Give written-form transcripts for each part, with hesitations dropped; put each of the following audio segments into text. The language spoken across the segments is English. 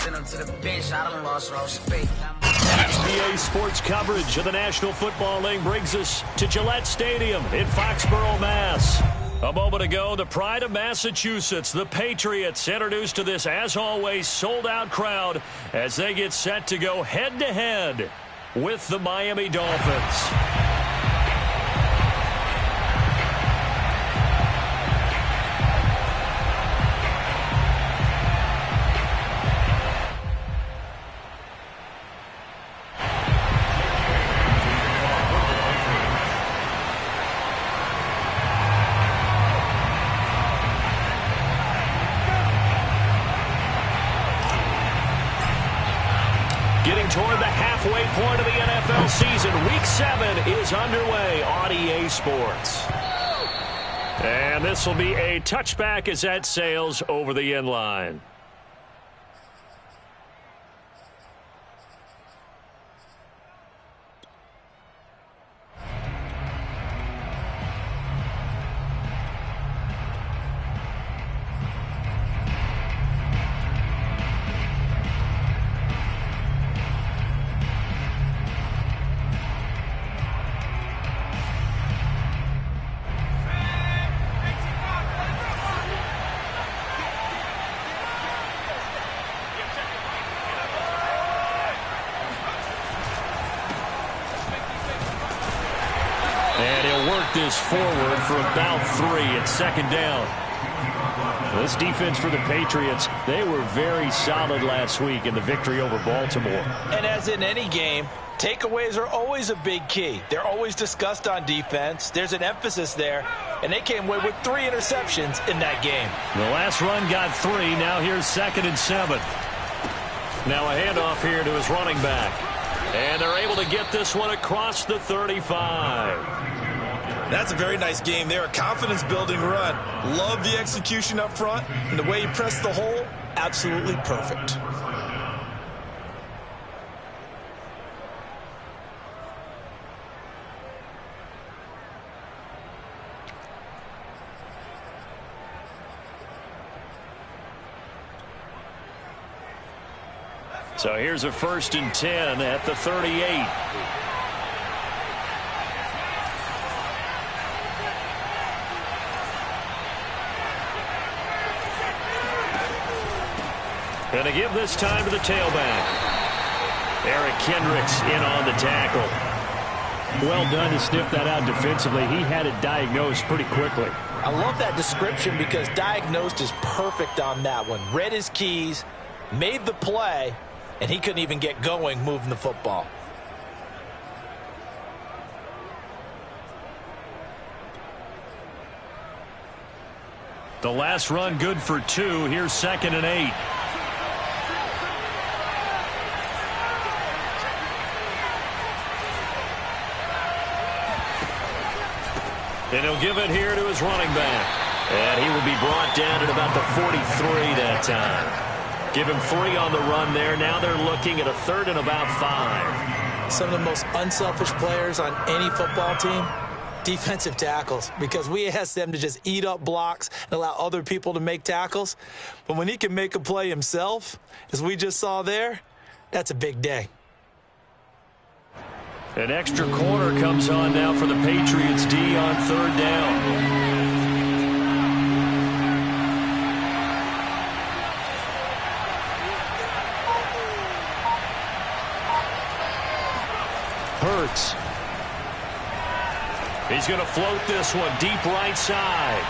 send him to the bench. I done lost respect. XBA sports coverage of the National Football League brings us to Gillette Stadium in Foxborough, Mass. A moment ago, the pride of Massachusetts, the Patriots, introduced to this, as always, sold-out crowd as they get set to go head-to-head with the Miami Dolphins. Toward the halfway point of the NFL season. Week 7 is underway on EA Sports. And this will be a touchback as that sails over the end line. This forward for about 3 at second down. This defense for the Patriots, they were very solid last week in the victory over Baltimore. And as in any game, takeaways are always a big key. They're always discussed on defense. There's an emphasis there, and they came away with 3 interceptions in that game. The last run got 3. Now here's 2nd and 7. Now a handoff here to his running back. And they're able to get this one across the 35. That's a very nice game there. A confidence-building run. Love the execution up front. And the way he pressed the hole, absolutely perfect. So here's a 1st and 10 at the 38. Going to give this time to the tailback. Eric Kendricks in on the tackle. Well done to sniff that out defensively. He had it diagnosed pretty quickly. I love that description because diagnosed is perfect on that one. Read his keys, made the play, and he couldn't even get going moving the football. The last run good for 2. Here's 2nd and 8. And he'll give it here to his running back. And he will be brought down at about the 43 that time. Give him 3 on the run there. Now they're looking at a 3rd and about 5. Some of the most unselfish players on any football team, defensive tackles, because we ask them to just eat up blocks and allow other people to make tackles. But when he can make a play himself, as we just saw there, that's a big day. An extra corner comes on now for the Patriots D on 3rd down. Hurts. He's going to float this one deep right side.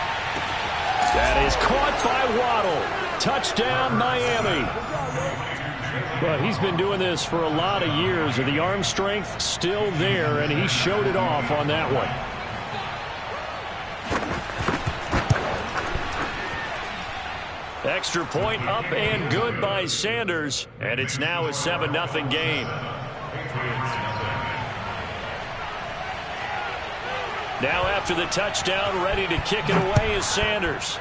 That is caught by Waddle. Touchdown, Miami. But he's been doing this for a lot of years, and the arm strength still there, and he showed it off on that one. Extra point up and good by Sanders, and it's now a 7-0 game. Now after the touchdown, ready to kick it away is Sanders.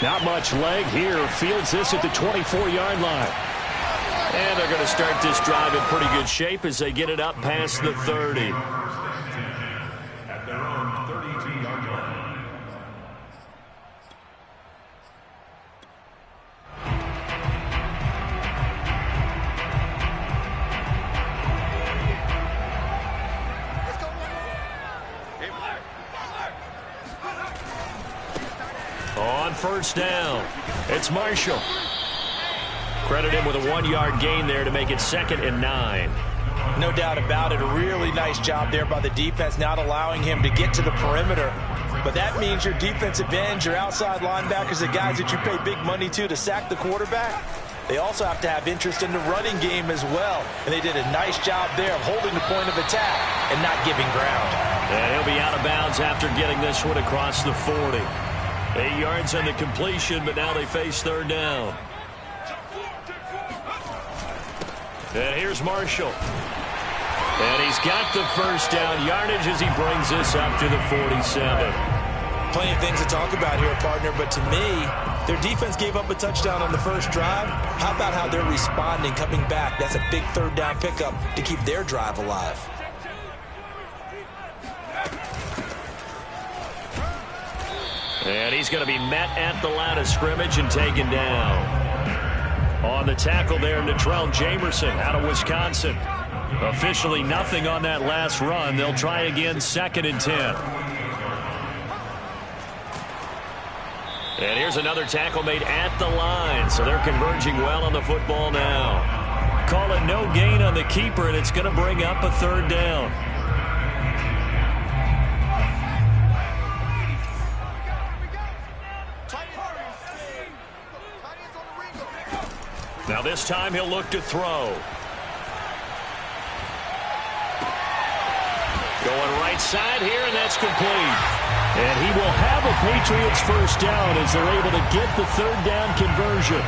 Not much leg here. Fields this at the 24-yard line. And they're going to start this drive in pretty good shape as they get it up past the 30. At their own 32-yard line. On first down, it's Marshall. Credit him with a 1-yard gain there to make it 2nd and 9. No doubt about it. A really nice job there by the defense, not allowing him to get to the perimeter. But that means your defensive ends, your outside linebackers, the guys that you pay big money to sack the quarterback, they also have to have interest in the running game as well. And they did a nice job there of holding the point of attack and not giving ground. And he'll be out of bounds after getting this one across the 40. 8 yards on the completion, but now they face 3rd down. And here's Marshall. And he's got the first down yardage as he brings this up to the 47. Plenty of things to talk about here, partner, but to me, their defense gave up a touchdown on the first drive. How about how they're responding, coming back? That's a big 3rd down pickup to keep their drive alive. And he's going to be met at the line of scrimmage and taken down. On the tackle there, Natrell Jamerson out of Wisconsin. Officially nothing on that last run. They'll try again, 2nd and 10. And here's another tackle made at the line. So they're converging well on the football now. Call it no gain on the keeper, and it's going to bring up a 3rd down. Now this time he'll look to throw. Going right side here, and that's complete. And he will have a Patriots first down as they're able to get the 3rd down conversion.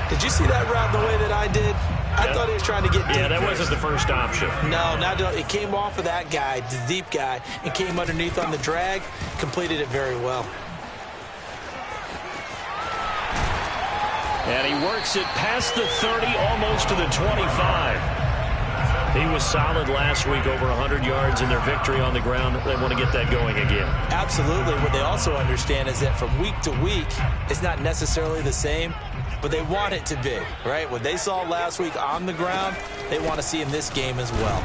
Did you see that route the way that I did? I thought he was trying to get deep. Yeah, that wasn't the first option. No, it came off of that guy, the deep guy, and came underneath on the drag. Completed it very well. And he works it past the 30, almost to the 25. He was solid last week, over 100 yards in their victory on the ground. They want to get that going again. Absolutely. What they also understand is that from week to week, it's not necessarily the same, but they want it to be, right? What they saw last week on the ground, they want to see in this game as well.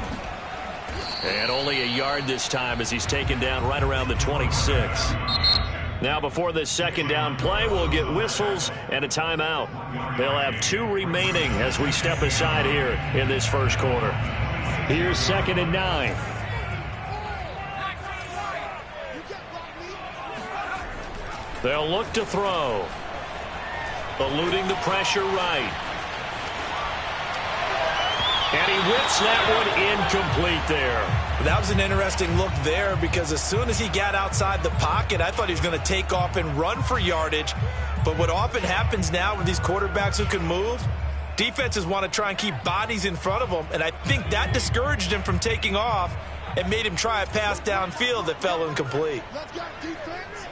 And only a yard this time as he's taken down right around the 26. Now before this 2nd down play, we'll get whistles and a timeout. They'll have 2 remaining as we step aside here in this first quarter. Here's 2nd and 9. They'll look to throw. Eluding the pressure right. And he whips that one incomplete there. That was an interesting look there because as soon as he got outside the pocket, I thought he was going to take off and run for yardage. But what often happens now with these quarterbacks who can move, defenses want to try and keep bodies in front of them, and I think that discouraged him from taking off and made him try a pass downfield that fell incomplete. Let's go, defense.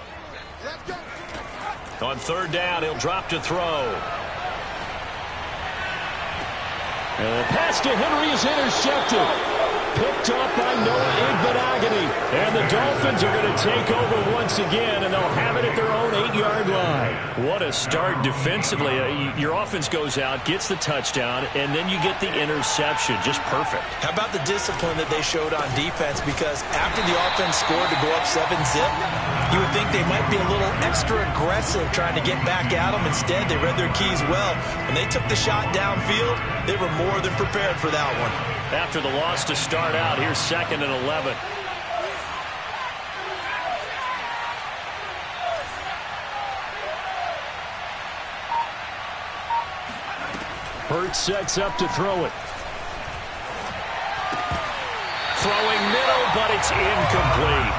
Let's go. On 3rd down, he'll drop to throw. And the pass to Henry is intercepted. Picked up by Noah Igbenogany. And the Dolphins are going to take over once again, and they'll have it at their own 8-yard line. What a start defensively. Your offense goes out, gets the touchdown, and then you get the interception. Just perfect. How about the discipline that they showed on defense? Because after the offense scored to go up 7-zip, you would think they might be a little extra aggressive trying to get back at them. Instead, they read their keys well. When they took the shot downfield, they were more than prepared for that one. After the loss to start out, here's 2nd and 11. Hurts sets up to throw it. Throwing middle, but it's incomplete.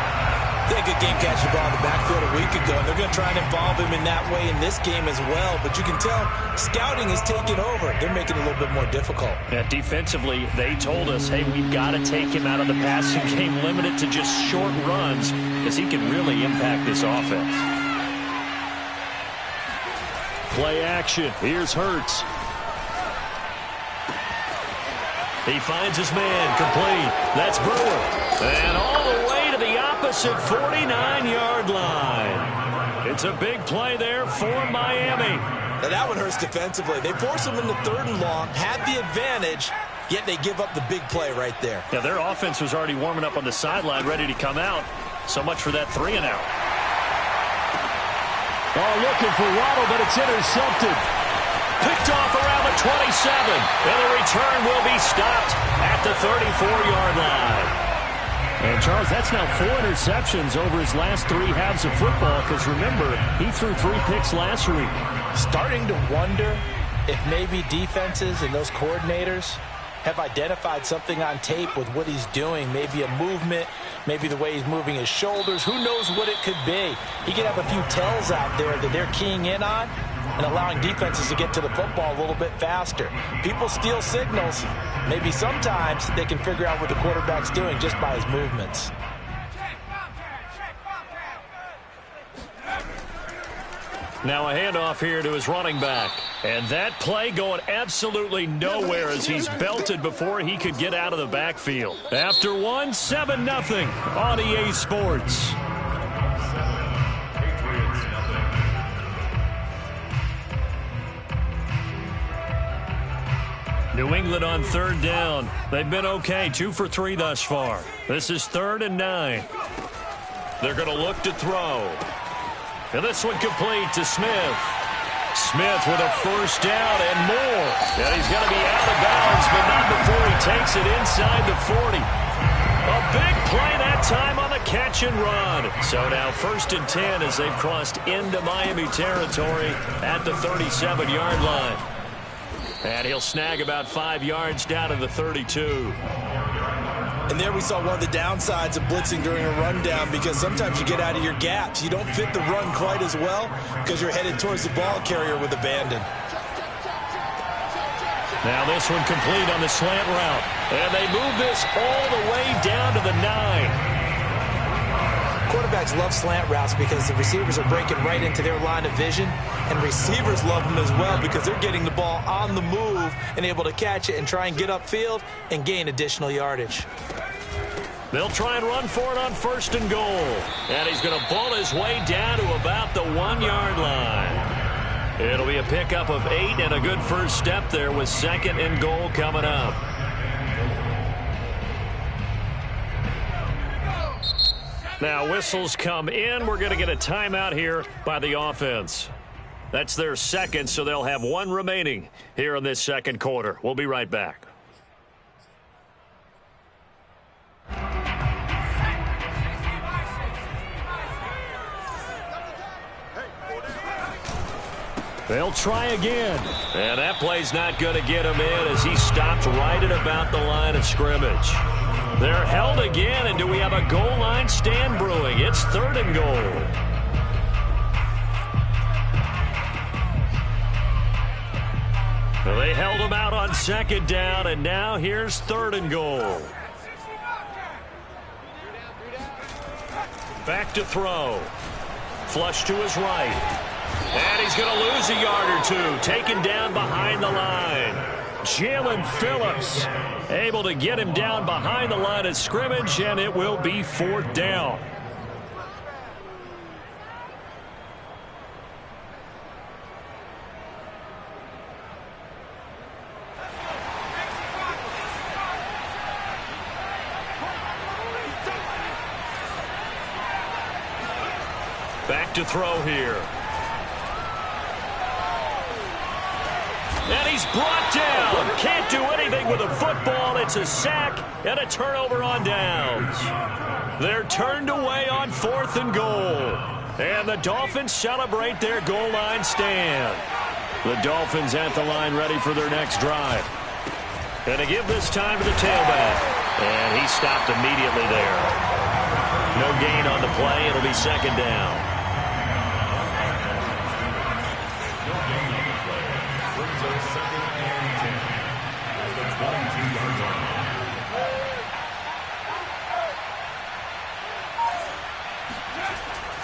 They had a good game catching the ball in the backfield a week ago, and they're going to try and involve him in that way in this game as well. But you can tell scouting is taking over. They're making it a little bit more difficult. Yeah, defensively, they told us, hey, we've got to take him out of the passing game, limit it to just short runs, because he can really impact this offense. Play action. Here's Hurts. He finds his man, complete. That's Brewer. And all the way to the opposite 49-yard line. It's a big play there for Miami. Now that one hurts defensively. They force him into 3rd and long, had the advantage, yet they give up the big play right there. Yeah, their offense was already warming up on the sideline, ready to come out. So much for that 3-and-out. Oh, looking for Waddle, but it's intercepted. Picked off around the 27. And the return will be stopped at the 34-yard line. And, Charles, that's now 4 interceptions over his last 3 halves of football because, remember, he threw 3 picks last week. Starting to wonder if maybe defenses and those coordinators have identified something on tape with what he's doing. Maybe a movement, maybe the way he's moving his shoulders. Who knows what it could be? He could have a few tells out there that they're keying in on and allowing defenses to get to the football a little bit faster. People steal signals. Maybe sometimes they can figure out what the quarterback's doing just by his movements. Now a handoff here to his running back. And that play going absolutely nowhere as he's belted before he could get out of the backfield. After 1, 7-0 on EA Sports. New England on 3rd down. They've been okay, 2 for 3 thus far. This is 3rd and 9. They're going to look to throw. And this one complete to Smith. Smith with a first down and more. And he's going to be out of bounds, but not before he takes it inside the 40. A big play that time on the catch and run. So now 1st and 10 as they've crossed into Miami territory at the 37-yard line. And he'll snag about 5 yards down to the 32. And there we saw one of the downsides of blitzing during a rundown because sometimes you get out of your gaps. You don't fit the run quite as well because you're headed towards the ball carrier with abandon. Now this one complete on the slant route. And they move this all the way down to the 9. Quarterbacks love slant routes because the receivers are breaking right into their line of vision, and receivers love them as well because they're getting the ball on the move and able to catch it and try and get upfield and gain additional yardage. They'll try and run for it on 1st and goal. And he's going to ball his way down to about the 1-yard line. It'll be a pickup of 8 and a good first step there with 2nd and goal coming up. Now whistles come in. We're going to get a timeout here by the offense. That's their 2nd, so they'll have 1 remaining here in this 2nd quarter. We'll be right back. They'll try again. And that play's not going to get him in as he stopped right at about the line of scrimmage. They're held again, and do we have a goal line stand brewing? It's 3rd and goal. They held him out on 2nd down, and now here's 3rd and goal. Back to throw. Flush to his right. And he's going to lose a yard or 2, taken down behind the line. Jalen Phillips able to get him down behind the line of scrimmage, and it will be 4th down. Back to throw here. And he's brought down. Can't do anything with a football. It's a sack and a turnover on downs. They're turned away on 4th and goal. And the Dolphins celebrate their goal line stand. The Dolphins at the line ready for their next drive. And to give this time to the tailback. And he stopped immediately there. No gain on the play. It'll be 2nd down.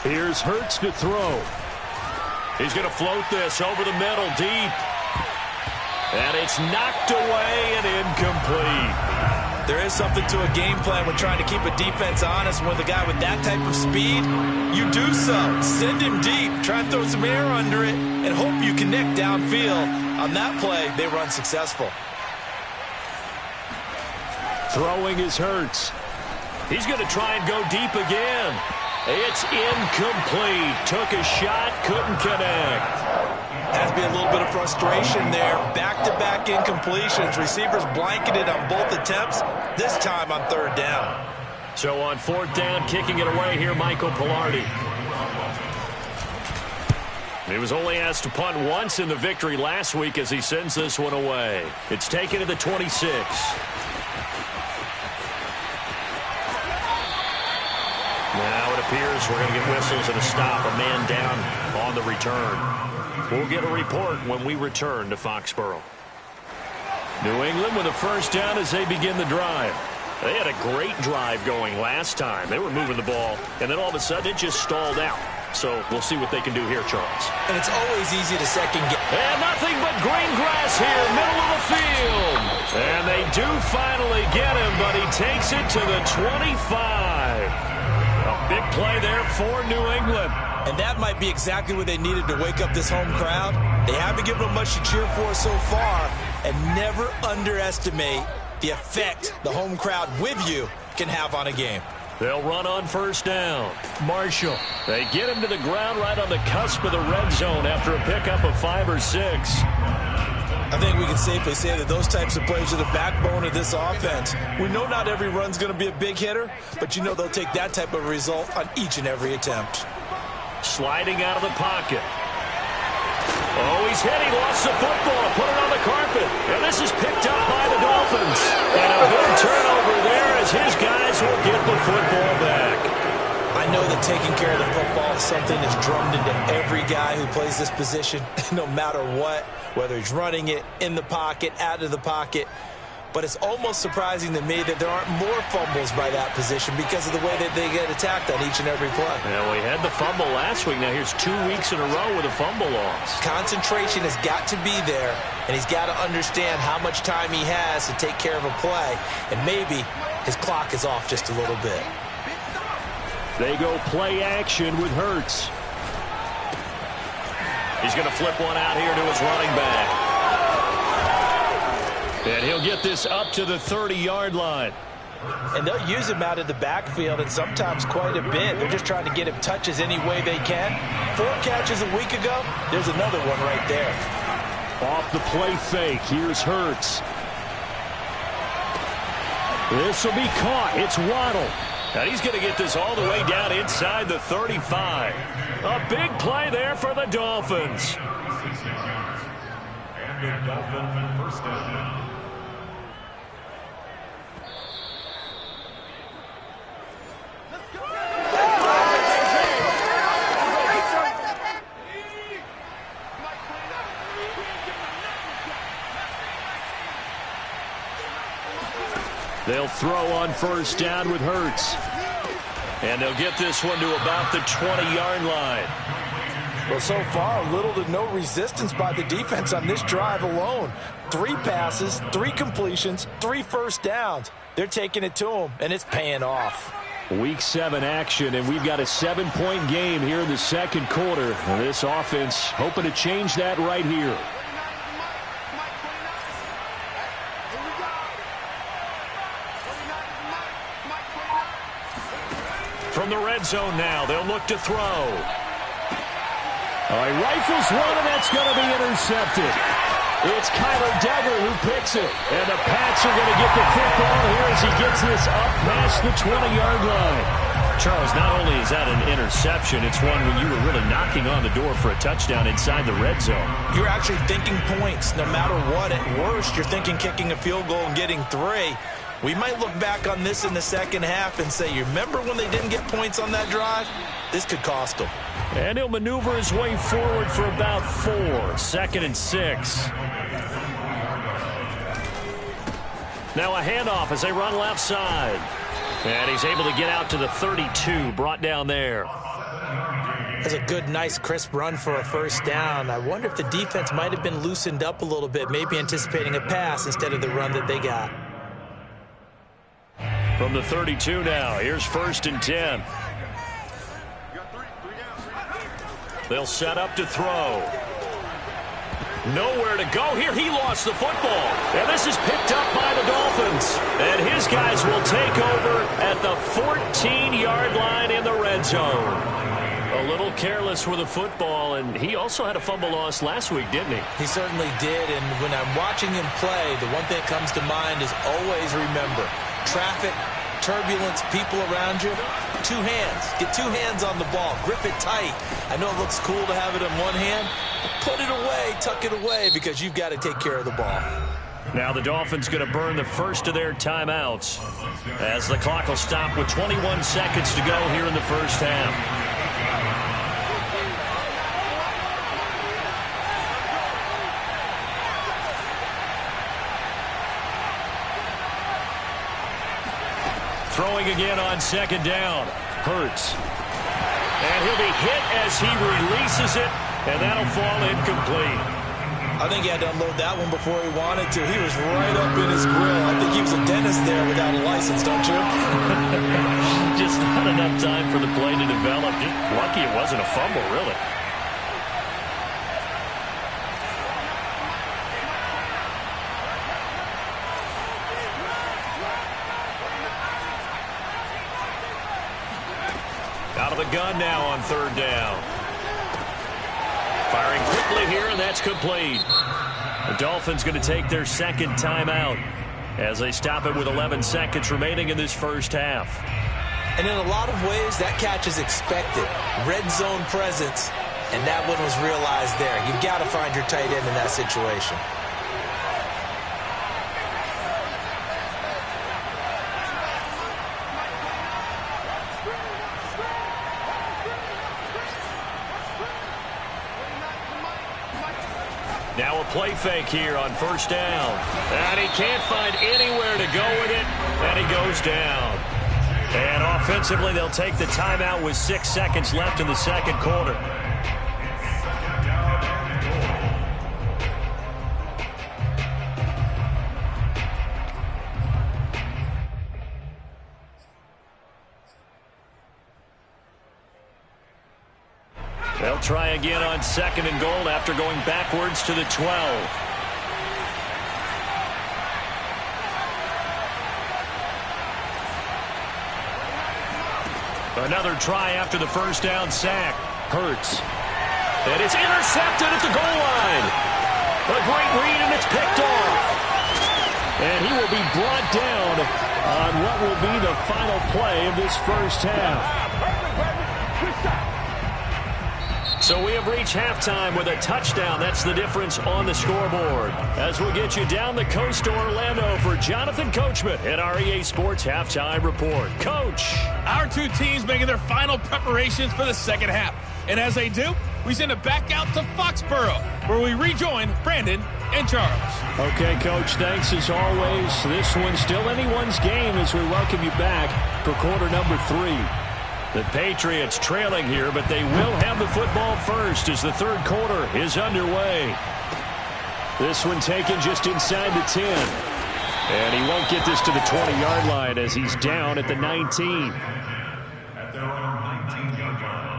Here's Hurts to throw. He's going to float this over the middle deep. And it's knocked away and incomplete. There is something to a game plan when trying to keep a defense honest. With a guy with that type of speed, you do so. Send him deep. Try and throw some air under it and hope you connect downfield. On that play, they were unsuccessful. Throwing is Hurts. He's going to try and go deep again. It's incomplete. Took a shot, couldn't connect. Has to be a little bit of frustration there. Back-to-back incompletions. Receivers blanketed on both attempts, this time on third down. So on fourth down, kicking it away here, Michael Pilardi. He was only asked to punt once in the victory last week as he sends this one away. It's taken to the 26. Now it appears we're going to get whistles and a stop. A man down on the return. We'll get a report when we return to Foxborough. New England with a first down as they begin the drive. They had a great drive going last time. They were moving the ball, and then all of a sudden it just stalled out. So we'll see what they can do here, Charles. And it's always easy to second guess. And nothing but green grass here, middle of the field. And they do finally get him, but he takes it to the 25. A big play there for New England. And that might be exactly what they needed to wake up this home crowd. They haven't given them much to cheer for so far. And never underestimate the effect the home crowd with you can have on a game. They'll run on first down. Marshall. They get him to the ground right on the cusp of the red zone after a pickup of 5 or 6. I think we can safely say that those types of plays are the backbone of this offense. We know not every run's going to be a big hitter, but you know they'll take that type of result on each and every attempt. Sliding out of the pocket. Oh, he's hit. He lost the football. Put it on the carpet. And this is picked up by the Dolphins. And a good turnover there as his guys will get the football back. I know that taking care of the football is something that's drummed into every guy who plays this position, no matter what, whether he's running it, in the pocket, out of the pocket. But it's almost surprising to me that there aren't more fumbles by that position because of the way that they get attacked on each and every play. Yeah, we had the fumble last week. Now here's 2 weeks in a row with a fumble loss. Concentration has got to be there, and he's got to understand how much time he has to take care of a play. And maybe his clock is off just a little bit. They go play action with Hurts. He's going to flip one out here to his running back. And he'll get this up to the 30-yard line. And they'll use him out of the backfield, and sometimes quite a bit. They're just trying to get him touches any way they can. 4 catches a week ago, there's another one right there. Off the play fake, here's Hurts. This will be caught. It's Waddle. And he's going to get this all the way down inside the 35. A big play there for the Dolphins. And the Dolphin first down. They'll throw on first down with Hurts. And they'll get this one to about the 20-yard line. Well, so far, little to no resistance by the defense on this drive alone. 3 passes, 3 completions, 3 first downs. They're taking it to them, and it's paying off. Week 7 action, and we've got a 7-point game here in the second quarter. And this offense hoping to change that right here. From the red zone now, they'll look to throw. All right, rifles one, and that's going to be intercepted. It's Kyler Duggar who picks it. And the Pats are going to get the football here as he gets this up past the 20-yard line. Charles, not only is that an interception, it's one when you were really knocking on the door for a touchdown inside the red zone. You're actually thinking points no matter what. At worst, you're thinking kicking a field goal and getting 3. We might look back on this in the second half and say, you remember when they didn't get points on that drive? This could cost them. And he'll maneuver his way forward for about 4. 2nd and 6. Now a handoff as they run left side. And he's able to get out to the 32, brought down there. That's a good, nice, crisp run for a first down. I wonder if the defense might have been loosened up a little bit, maybe anticipating a pass instead of the run that they got. From the 32 now, here's 1st and 10. They'll set up to throw. Nowhere to go here. He lost the football. And this is picked up by the Dolphins. And his guys will take over at the 14-yard line in the red zone. A little careless with the football, and he also had a fumble loss last week, didn't he? He certainly did, and when I'm watching him play, the one thing that comes to mind is always remember, traffic, turbulence, people around you, two hands. Get two hands on the ball. Grip it tight. I know it looks cool to have it in one hand, but put it away, tuck it away, because you've got to take care of the ball. Now the Dolphins going to burn the first of their timeouts as the clock will stop with 21 seconds to go here in the first half. Throwing again on second down. Hurts. And he'll be hit as he releases it, and that'll fall incomplete. I think he had to unload that one before he wanted to. He was right up in his grill. I think he was a dentist there without a license, don't you? Just not enough time for the play to develop. Just lucky it wasn't a fumble, really. Out of the gun now on third down. Firing quickly here, and that's complete. The Dolphins going to take their second timeout as they stop it with 11 seconds remaining in this first half. And in a lot of ways, that catch is expected. Red zone presence, and that one was realized there. You've got to find your tight end in that situation. Now a play fake here on first down. And he can't find anywhere to go with it, and he goes down. And offensively, they'll take the timeout with 6 seconds left in the second quarter. They'll try again on second and goal after going backwards to the 12. Another try after the first down sack. Hurts. And it's intercepted at the goal line. A great read, and it's picked off. And he will be brought down on what will be the final play of this first half. So we have reached halftime with a touchdown. That's the difference on the scoreboard. As we'll get you down the coast to Orlando for Jonathan Coachman at our EA Sports Halftime Report. Coach. Our two teams making their final preparations for the second half. And as they do, we send it back out to Foxborough, where we rejoin Brandon and Charles. Okay, Coach, thanks as always. This one's still anyone's game as we welcome you back for quarter number 3. The Patriots trailing here, but they will have the football first as the third quarter is underway. This one taken just inside the 10. And he won't get this to the 20-yard line as he's down at the 19. At their own 19-yard line.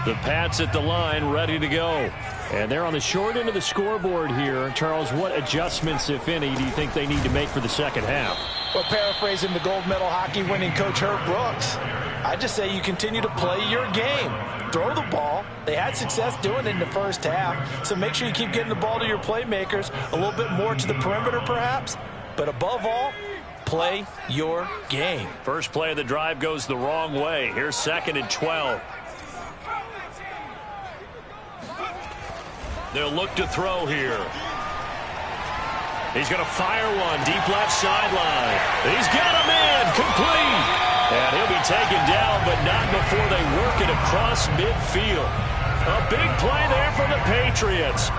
The Pats at the line, ready to go. And they're on the short end of the scoreboard here. Charles, what adjustments, if any, do you think they need to make for the second half? Well, paraphrasing the gold medal hockey winning coach Herb Brooks, I just say you continue to play your game. Throw the ball. They had success doing it in the first half, so make sure you keep getting the ball to your playmakers, a little bit more to the perimeter perhaps, but above all, play your game. First play of the drive goes the wrong way. Here's second and 12. They'll look to throw here. He's going to fire one deep left sideline. He's got a man complete. And he'll be taken down, but not before they work it across midfield. A big play there for the Patriots.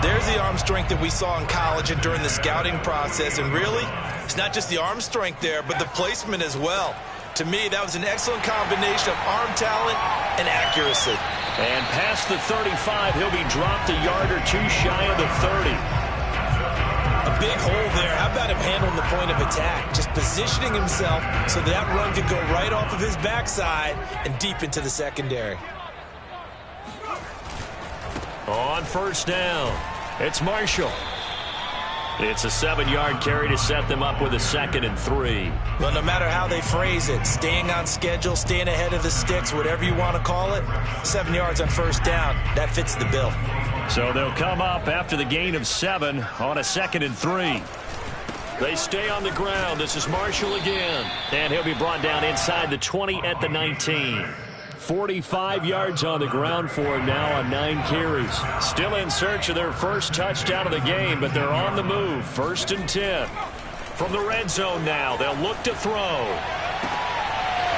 There's the arm strength that we saw in college and during the scouting process. And really, it's not just the arm strength there, but the placement as well. To me, that was an excellent combination of arm talent and accuracy. And past the 35, he'll be dropped a yard or two shy of the 30. A big hole there. How about him handling the point of attack? Just positioning himself so that run could go right off of his backside and deep into the secondary. On first down, it's Marshall. It's a 7-yard carry to set them up with a 2nd and 3. Well, no matter how they phrase it, staying on schedule, staying ahead of the sticks, whatever you want to call it, 7 yards on first down, that fits the bill. So they'll come up after the gain of 7 on a 2nd and 3. They stay on the ground. This is Marshall again. And he'll be brought down inside the 20 at the 19. 45 yards on the ground for him now on 9 carries. Still in search of their first touchdown of the game, but they're on the move. 1st and 10. From the red zone now, they'll look to throw.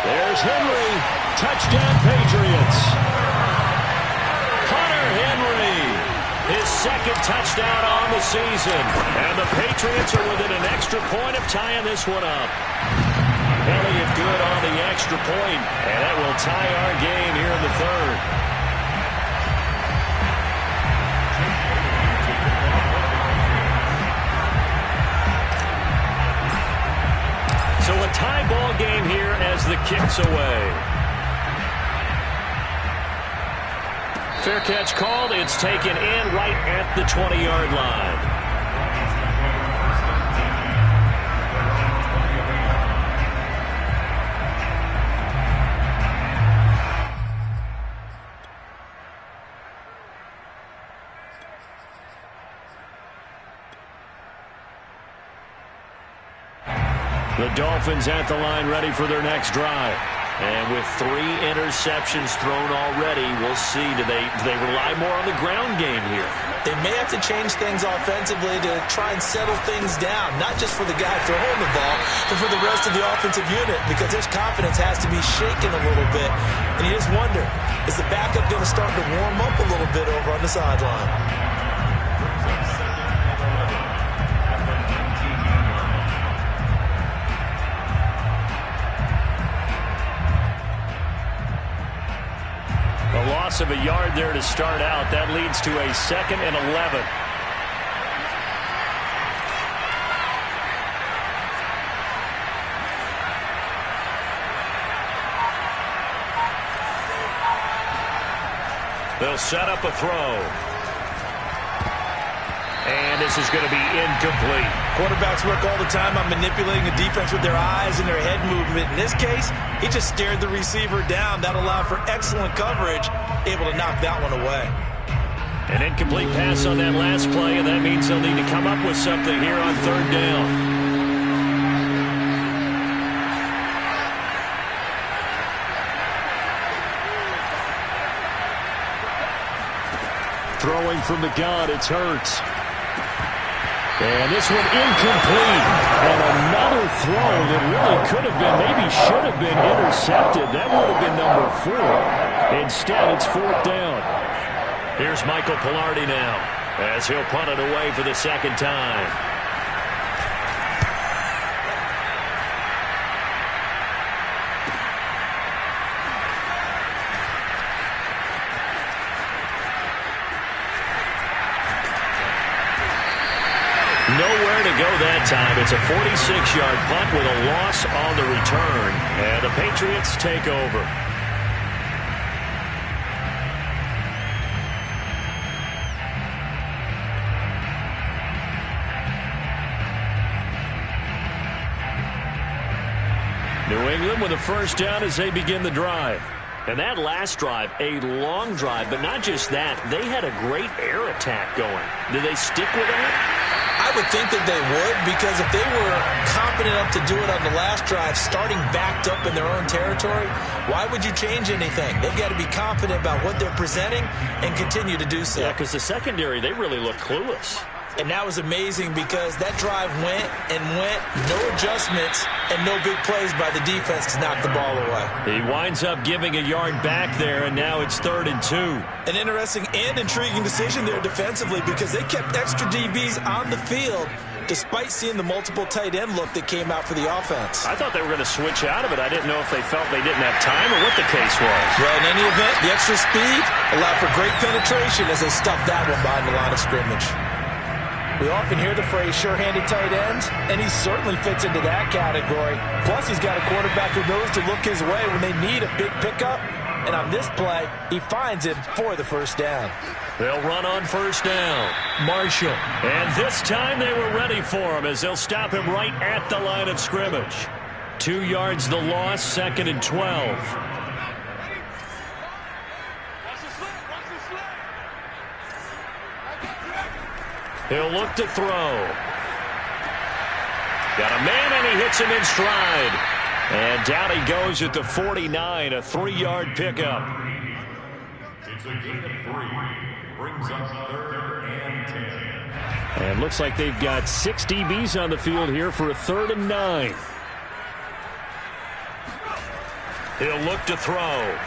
There's Henry. Touchdown, Patriots. Hunter Henry. His 2nd touchdown on the season. And the Patriots are within an extra point of tying this one up. Elliott good on the extra point, and that will tie our game here in the 3rd. So a tie ball game here as the kick's away. Fair catch called. It's taken in right at the 20-yard line. The Dolphins at the line ready for their next drive. And with 3 interceptions thrown already, we'll see. Do they rely more on the ground game here? They may have to change things offensively to try and settle things down, not just for the guy throwing the ball, but for the rest of the offensive unit, because his confidence has to be shaken a little bit. And you just wonder, is the backup going to start to warm up a little bit over on the sideline? A loss of a yard there to start out. That leads to a 2nd and 11. They'll set up a throw. And this is going to be incomplete. Quarterbacks work all the time on manipulating the defense with their eyes and their head movement. In this case, he just stared the receiver down. That allowed for excellent coverage, able to knock that one away. An incomplete pass on that last play, and that means they'll need to come up with something here on 3rd down. Throwing from the gun, it's Hurts. And this one incomplete. And another throw that really could have been, maybe should have been intercepted. That would have been number 4. Instead, it's 4th down. Here's Michael Pilardi now as he'll punt it away for the 2nd time. Nowhere to go that time. It's a 46-yard punt with a loss on the return. And the Patriots take over. New England with a first down as they begin the drive. And that last drive, a long drive, but not just that. They had a great air attack going. Do they stick with that? I would think that they would, because if they were confident enough to do it on the last drive, starting backed up in their own territory, why would you change anything? They've got to be confident about what they're presenting and continue to do so. Yeah, because the secondary, they really look clueless. And that was amazing because that drive went and went, no adjustments and no big plays by the defense to knock the ball away. He winds up giving a yard back there, and now it's 3rd and 2. An interesting and intriguing decision there defensively because they kept extra DBs on the field despite seeing the multiple tight end look that came out for the offense. I thought they were going to switch out of it. I didn't know if they felt they didn't have time or what the case was. Well, in any event, the extra speed allowed for great penetration as they stuffed that one behind the line of scrimmage. We often hear the phrase sure-handed tight ends, and he certainly fits into that category. Plus, he's got a quarterback who knows to look his way when they need a big pickup. And on this play, he finds him for the first down. They'll run on first down. Marshall. And this time they were ready for him as they'll stop him right at the line of scrimmage. 2 yards the loss, 2nd and 12. He'll look to throw. Got a man, and he hits him in stride. And down he goes at the 49, a 3-yard pickup. It's a gain of 3. Brings up 3rd and 10. And looks like they've got 6 DBs on the field here for a 3rd and 9. He'll look to throw.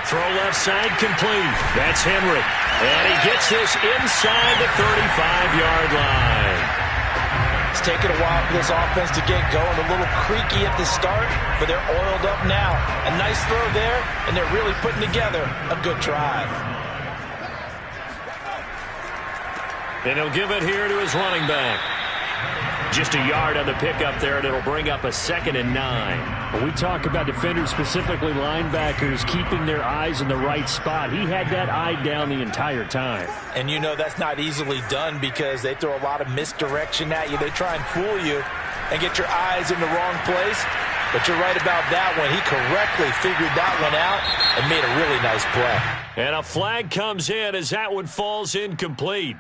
Throw left side complete. That's Henry. And he gets this inside the 35-yard line. It's taken a while for this offense to get going. A little creaky at the start, but they're oiled up now. A nice throw there, and they're really putting together a good drive. And he'll give it here to his running back. Just a yard on the pickup there, and it'll bring up a 2nd and 9. When we talk about defenders, specifically linebackers, keeping their eyes in the right spot, he had that eye down the entire time. And you know that's not easily done because they throw a lot of misdirection at you. They try and fool you and get your eyes in the wrong place. But you're right about that one. He correctly figured that one out and made a really nice play. And a flag comes in as that one falls incomplete.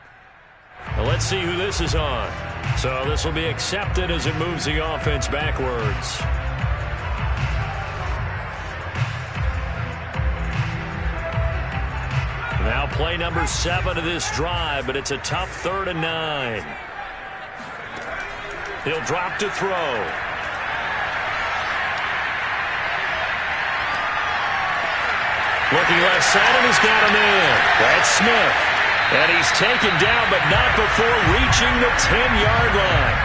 Now let's see who this is on. So this will be accepted as it moves the offense backwards. Now play number 7 of this drive, but it's a tough 3rd and 9. He'll drop to throw. Looking left side, and he's got a man. That's Smith. And he's taken down, but not before reaching the 10-yard line.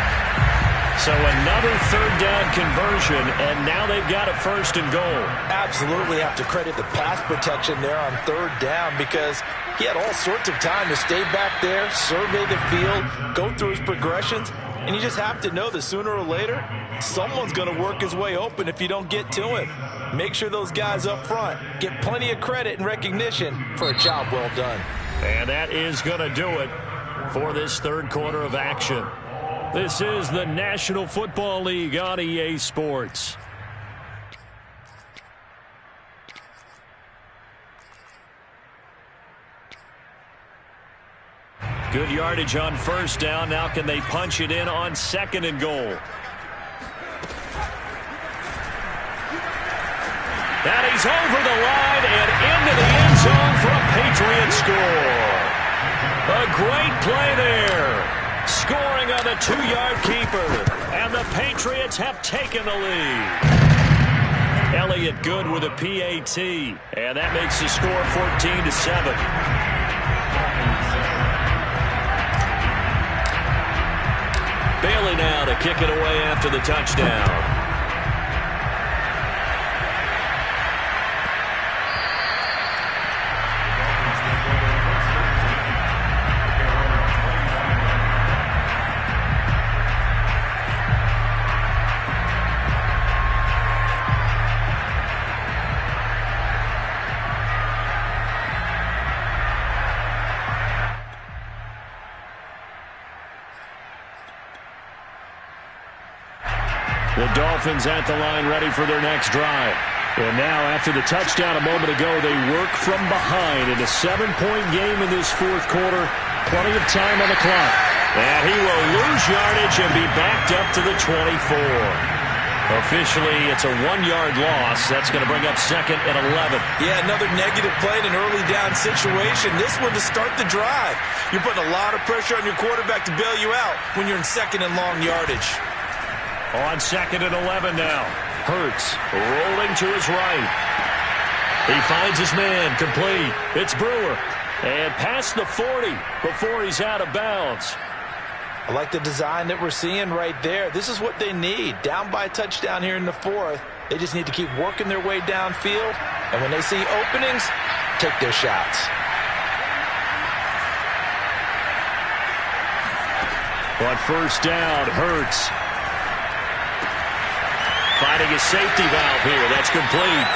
So another 3rd down conversion, and now they've got a 1st and goal. Absolutely have to credit the pass protection there on 3rd down because he had all sorts of time to stay back there, survey the field, go through his progressions, and you just have to know that sooner or later, someone's going to work his way open if you don't get to him. Make sure those guys up front get plenty of credit and recognition for a job well done. And that is going to do it for this 3rd quarter of action. This is the National Football League on EA Sports. Good yardage on 1st down. Now can they punch it in on 2nd and goal? And he's over the line and into the end zone for a Patriot score. A great play there. Scoring on the 2-yard keeper. And the Patriots have taken the lead. Elliott good with a PAT. And that makes the score 14-7. Bailey now to kick it away after the touchdown. The Dolphins at the line ready for their next drive. And now after the touchdown a moment ago, they work from behind in a 7-point game in this 4th quarter. Plenty of time on the clock. And he will lose yardage and be backed up to the 24. Officially, it's a 1-yard loss. That's going to bring up 2nd and 11. Yeah, another negative play in an early down situation. This one to start the drive. You're putting a lot of pressure on your quarterback to bail you out when you're in 2nd and long yardage. On 2nd and 11 now. Hurts rolling to his right. He finds his man complete. It's Brewer. And past the 40 before he's out of bounds. I like the design that we're seeing right there. This is what they need. Down by a touchdown here in the 4th. They just need to keep working their way downfield. And when they see openings, take their shots. On first down, Hurts. Finding a safety valve here. That's complete.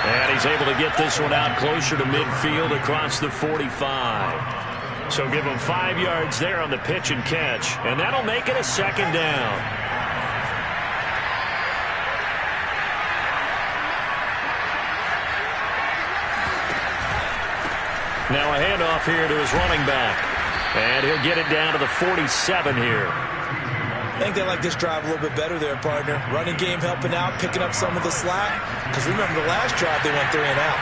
And he's able to get this one out closer to midfield across the 45. So give him 5 yards there on the pitch and catch. And that'll make it a second down. Now a handoff here to his running back. And he'll get it down to the 47 here. I think they like this drive a little bit better there, partner. Running game helping out, picking up some of the slack. Because remember, the last drive they went 3 and out.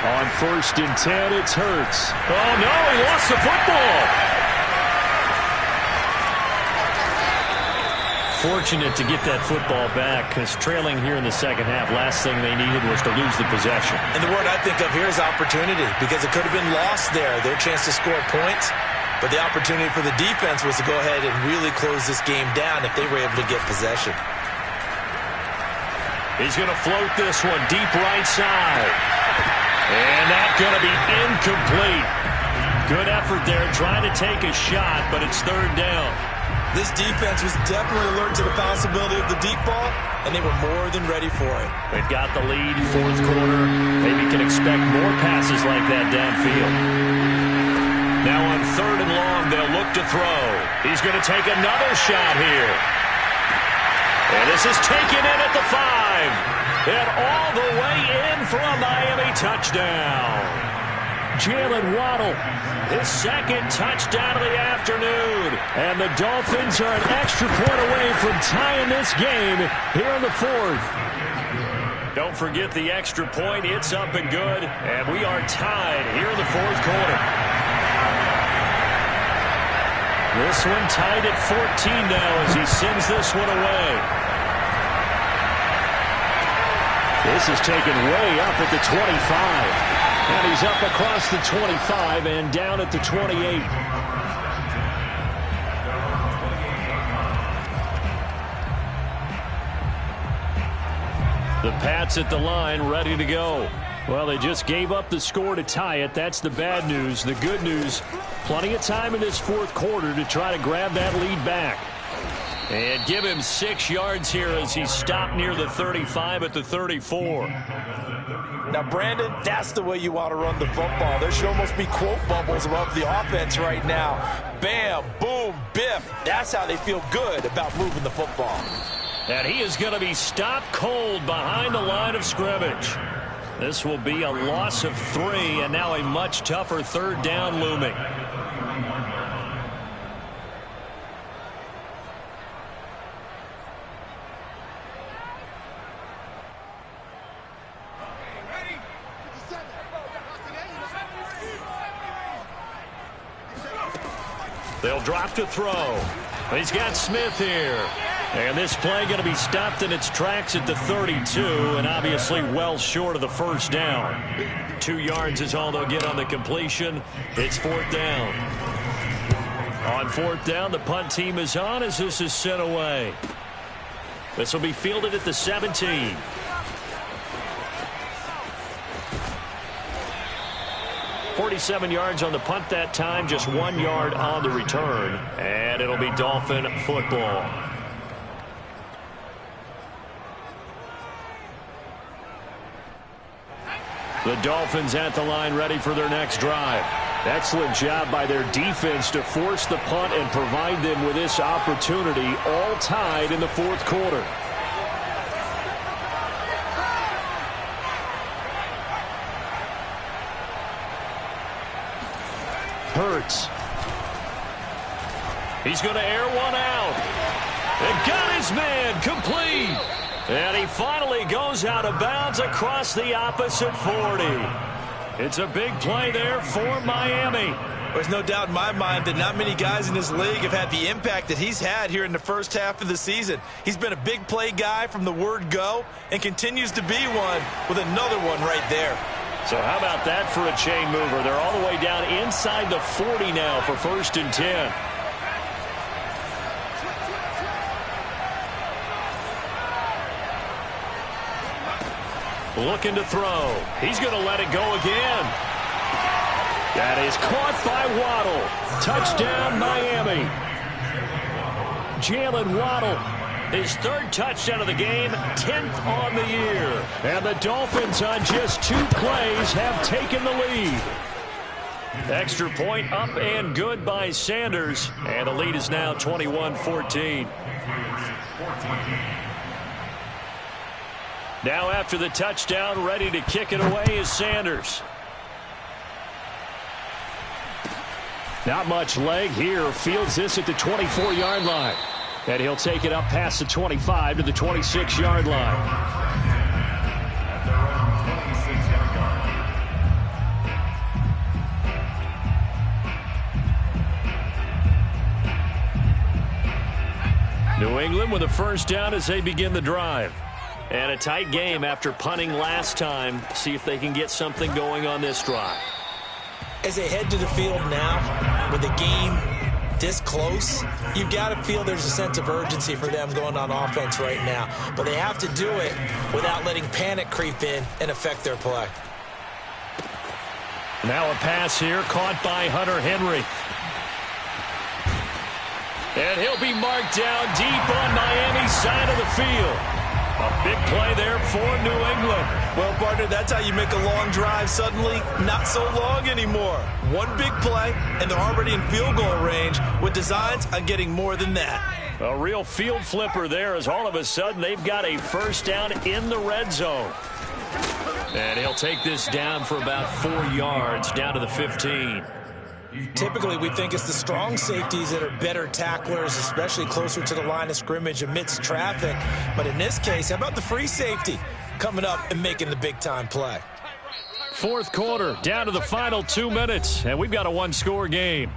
On first and 10, it's Hurts. Oh, no, he lost the football. Fortunate to get that football back, because trailing here in the second half, last thing they needed was to lose the possession. And the word I think of here is opportunity, because it could have been lost there, their chance to score points. But the opportunity for the defense was to go ahead and really close this game down if they were able to get possession. He's going to float this one deep right side. And that's going to be incomplete. Good effort there trying to take a shot, but it's third down. This defense was definitely alert to the possibility of the deep ball, and they were more than ready for it. They've got the lead, fourth quarter. Maybe can expect more passes like that downfield. Now on third and long, they'll look to throw. He's going to take another shot here. And this is taken in at the 5. And all the way in for a Miami touchdown. Jalen Waddle, his second touchdown of the afternoon. And the Dolphins are an extra point away from tying this game here in the fourth. Don't forget the extra point. It's up and good. And we are tied here in the fourth quarter. This one tied at 14 now as he sends this one away. This is taken way up at the 25. And he's up across the 25 and down at the 28. The Pats at the line, ready to go. Well, they just gave up the score to tie it. That's the bad news. The good news, plenty of time in this fourth quarter to try to grab that lead back. And give him 6 yards here as he stopped near the 35 at the 34. Now, Brandon, that's the way you want to run the football. There should almost be quote bubbles above the offense right now. Bam, boom, biff. That's how they feel good about moving the football. And he is going to be stopped cold behind the line of scrimmage. This will be a loss of 3, and now a much tougher third down looming. They'll drop to throw. He's got Smith here. And this play going to be stopped in its tracks at the 32, and obviously well short of the first down. 2 yards is all they'll get on the completion. It's fourth down. On fourth down, the punt team is on as this is sent away. This will be fielded at the 17. .47 yards on the punt that time, just 1 yard on the return, and it'll be Dolphin football. The Dolphins at the line ready for their next drive. Excellent job by their defense to force the punt and provide them with this opportunity, all tied in the fourth quarter. Hurts. He's going to air one out. And got his man complete. And he finally goes out of bounds across the opposite 40. It's a big play there for Miami. There's no doubt in my mind that not many guys in this league have had the impact that he's had here in the first half of the season. He's been a big play guy from the word go and continues to be one with another one right there. So how about that for a chain mover? They're all the way down inside the 40 now for first and 10. Looking to throw. He's going to let it go again. That is caught by Waddle. Touchdown, Miami. Jalen Waddle, his third touchdown of the game, 10th on the year. And the Dolphins on just 2 plays have taken the lead. Extra point up and good by Sanders. And the lead is now 21-14. Now after the touchdown, ready to kick it away is Sanders. Not much leg here. Fields this at the 24-yard line. And he'll take it up past the 25 to the 26-yard line. New England with a first down as they begin the drive. And a tight game after punting last time. See if they can get something going on this drive. As they head to the field now, with the game this close, you've got to feel there's a sense of urgency for them going on offense right now. But they have to do it without letting panic creep in and affect their play. Now a pass here caught by Hunter Henry. And he'll be marked down deep on Miami's side of the field. A big play there for New England. Well, partner, that's how you make a long drive suddenly not so long anymore. One big play, and they're already in field goal range with designs on getting more than that. A real field flipper there as all of a sudden they've got a first down in the red zone. And he'll take this down for about 4 yards down to the 15. Typically, we think it's the strong safeties that are better tacklers, especially closer to the line of scrimmage amidst traffic. But in this case, how about the free safety coming up and making the big-time play? Fourth quarter, down to the final 2 minutes, and we've got a one-score game.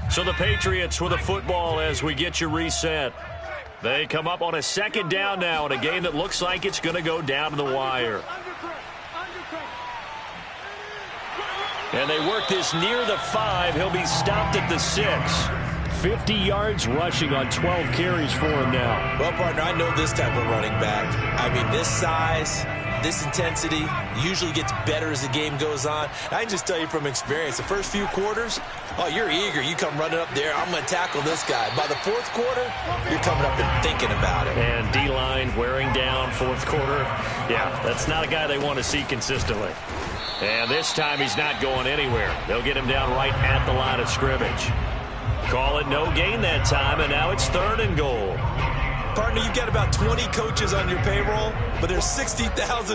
So the Patriots with a football as we get you reset. They come up on a second down now in a game that looks like it's going to go down to the wire. And they work this near the 5. He'll be stopped at the 6. 50 yards rushing on 12 carries for him now. Well, partner, I know this type of running back. I mean, this size, this intensity usually gets better as the game goes on. I can just tell you from experience, the first few quarters, oh, you're eager. You come running up there, I'm going to tackle this guy. By the fourth quarter, you're coming up and thinking about it. And D-line wearing down fourth quarter. Yeah, that's not a guy they want to see consistently. And this time he's not going anywhere. They'll get him down right at the line of scrimmage. Call it no gain that time, and now it's 3rd and goal. Partner, you've got about 20 coaches on your payroll, but there's 60,000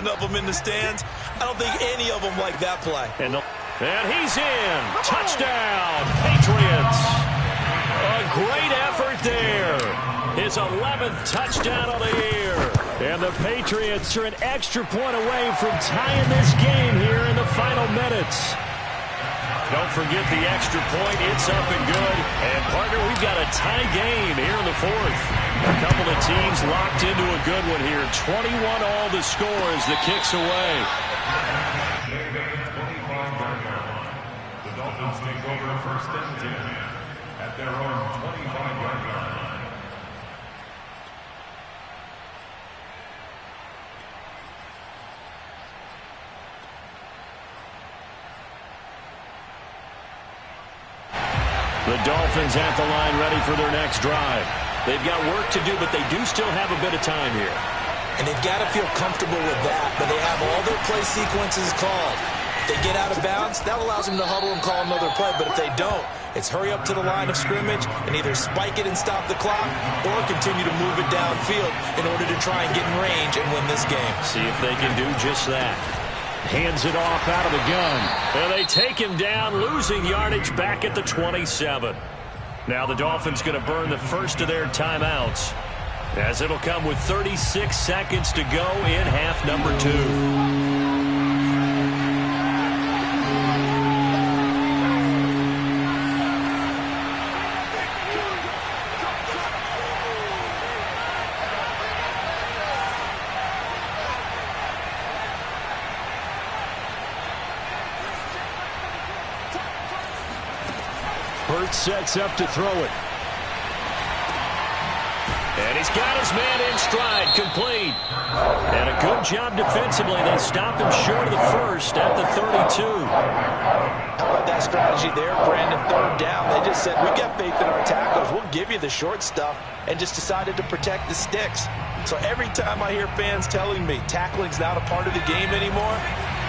of them in the stands. I don't think any of them like that play. And he's in. Touchdown, Patriots. A great effort there. His 11th touchdown of the year. And the Patriots are an extra point away from tying this game here in the final minutes. Don't forget the extra point. It's up and good. And, partner, we've got a tie game here in the 4th. A couple of teams locked into a good one here. 21 all the score as the kick's away. The Dolphins take over 1st and 10 at their own 25-yard line. The Dolphins at the line ready for their next drive. They've got work to do, but they do still have a bit of time here. And they've got to feel comfortable with that, but they have all their play sequences called. If they get out of bounds, that allows them to huddle and call another play, but if they don't, it's hurry up to the line of scrimmage and either spike it and stop the clock or continue to move it downfield in order to try and get in range and win this game. See if they can do just that. Hands it off out of the gun. And they take him down, losing yardage back at the 27. Now the Dolphins going to burn the first of their timeouts, as it'll come with 36 seconds to go in half number 2. Sets up to throw it. And he's got his man in stride, complete. And a good job defensively. They stopped him short of the first at the 32. How about that strategy there, Brandon? Third down. They just said, we got faith in our tackles. We'll give you the short stuff, and just decided to protect the sticks. So every time I hear fans telling me tackling's not a part of the game anymore,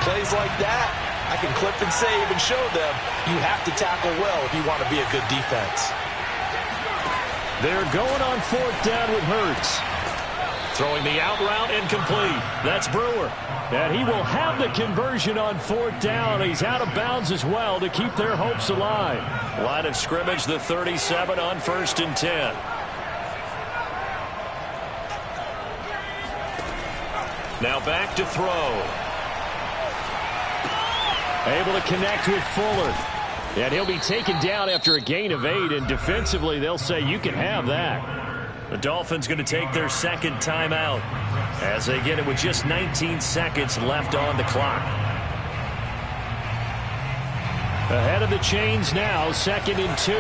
plays like that, I can clip and save and show them you have to tackle well if you want to be a good defense. They're going on fourth down with Hurts. Throwing the out route incomplete. That's Brewer. And he will have the conversion on fourth down. He's out of bounds as well to keep their hopes alive. Line of scrimmage, the 37 on 1st and 10. Now back to throw. Able to connect with Fuller. And he'll be taken down after a gain of 8. And defensively, they'll say you can have that. The Dolphins going to take their second timeout as they get it with just 19 seconds left on the clock. Ahead of the chains now, 2nd and 2.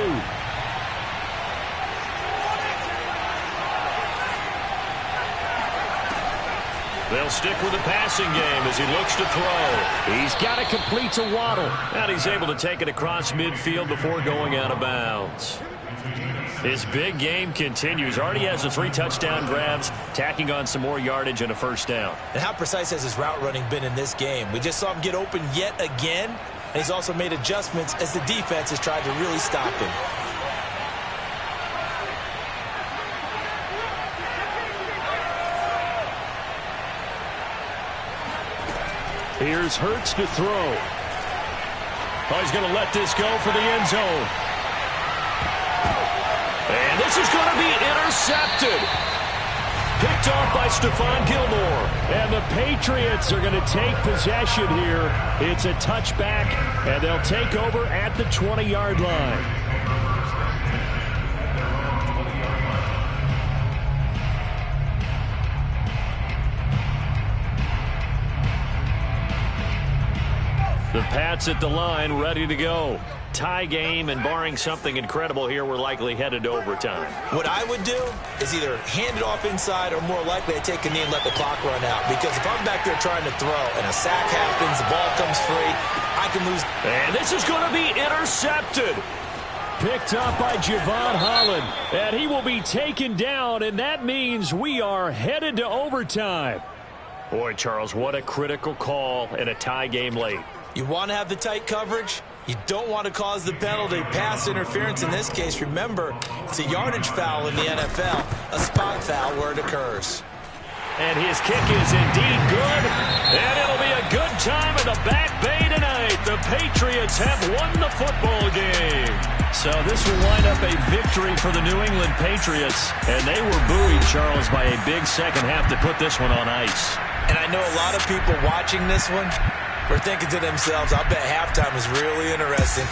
They'll stick with the passing game as he looks to throw. He's got it complete to Waddle. And he's able to take it across midfield before going out of bounds. His big game continues. Already has the 3 touchdown grabs, tacking on some more yardage and a first down. And how precise has his route running been in this game? We just saw him get open yet again, and he's also made adjustments as the defense has tried to really stop him. Here's Hurts to throw. Oh, he's going to let this go for the end zone. And this is going to be intercepted. Picked off by Stephon Gilmore. And the Patriots are going to take possession here. It's a touchback, and they'll take over at the 20-yard line. The Pats at the line, ready to go. Tie game, and barring something incredible here, we're likely headed to overtime. What I would do is either hand it off inside or more likely to take a knee and let the clock run out. Because if I'm back there trying to throw and a sack happens, the ball comes free, I can lose. And this is going to be intercepted. Picked up by Javon Holland. And he will be taken down, and that means we are headed to overtime. Boy, Charles, what a critical call in a tie game late. You want to have the tight coverage. You don't want to cause the penalty. Pass interference in this case, remember, it's a yardage foul in the NFL, a spot foul where it occurs. And his kick is indeed good. And it'll be a good time in the Back Bay tonight. The Patriots have won the football game. So this will wind up a victory for the New England Patriots. And they were buoyed, Charles, by a big second half to put this one on ice. And I know a lot of people watching this one were thinking to themselves, I bet halftime was really interesting.